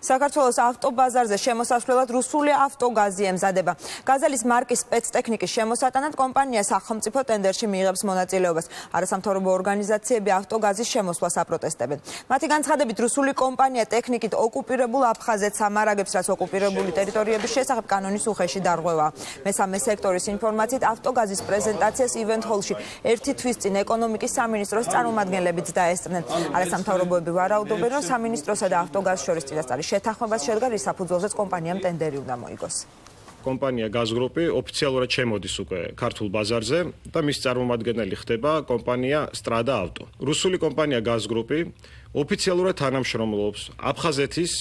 საქართველოს ავტობაზარზე შემოსასვლელად რუსული ავტოგაზი ემზადება. გაზელის მარკის სპეცტექნიკის შემოსატანად კომპანია სახელმწიფო ტენდერში მიიღებს მონაწილეობას. არასამთავრობო ორგანიზაციები ავტოგაზის შემოსვლას აპროტესტებენ. მათი განცხადებით, რუსული კომპანია ტექნიკით ოკუპირებულ აფხაზეთს ამარაგებს, რაც ოკუპირებული ტერიტორიების შესახებ კანონის უხეში დარღვევაა. მესამე სექტორის ინფორმაციით, ავტოგაზის პრეზენტაციას ივენთ ჰოლში ერთი თვის წინ ეკონომიკის სამინისტროს წარმომადგენლებიც დაესწრნენ. არასამთავრობოები ვარაუდობენ, რომ სამინისტროსა და ავტოგაზს შორის წინასწარი შეთანხმებას შედგა, რის საფუძველზეც კომპანიამ ტენდერი უნდა მოიგოს. კომპანია გაზგრუპი ოფიციალურად შემოდის უკვე ქართულ ბაზარზე და მის წარმომადგენელი ხდება კომპანია სტრადა ავტო. რუსული კომპანია გაზგრუპი ოფიციალურად თანამშრომლობს აფხაზეთის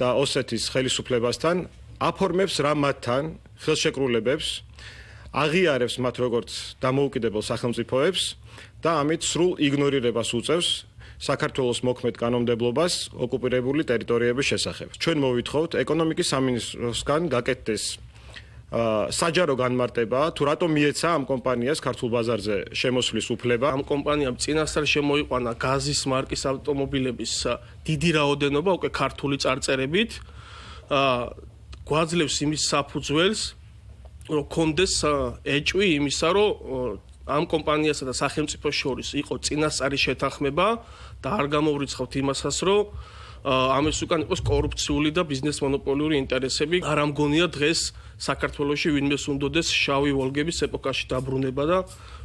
და ოსეთის ხელისუფლებასთან, აფორმებს რა მათთან ხელშეკრულებებს, აღიარებს მათ როგორც დამოუკიდებელ სახელმწიფოებს და ამით სრულ იგნორირებას უწევს საქართველოს მოქმედ კანონმდებლობას ოკუპირებული ტერიტორიების შესახებ. ჩვენ მოვითხოვთ ეკონომიკის სამინისტროსგან გაკეთდეს საჯარო განმარტება, თუ რატომ მიეცა ამ კომპანიას ქართულ ბაზარზე შემოსვლის უფლება. ამ კომპანიამ წინასწარ შემოიყვანა გაზის მარკის ავტომობილების დიდი რაოდენობა უკვე ქართული წარწერებით. გვაძლევს იმის საფუძველს, რომ კონდეს ეჭვი იმისა, რომ ამ კომპანიასა და სახელმწიფოს შორის იყო წინასწარი შეთანხმება და არ გამოვრიცხავთ იმასაც, რომ ამის უკან იყოს კორუფციული და ბიზნეს მონოპოლიური ინტერესები. არ ამგონია დღეს საქართველოში ვინმეს უნდოდეს შავი ვოლგების ეპოქაში დაბრუნება და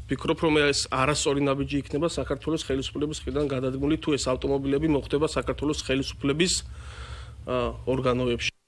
ვფიქრობ, რომ ეს არასწორი ნაბიჯი იქნება საქართველოს ხელისუფლების მხრიდან გადადგმული, თუ ეს ავტომობილები მოხვდება საქართველოს ხელისუფლების ორგანოებში.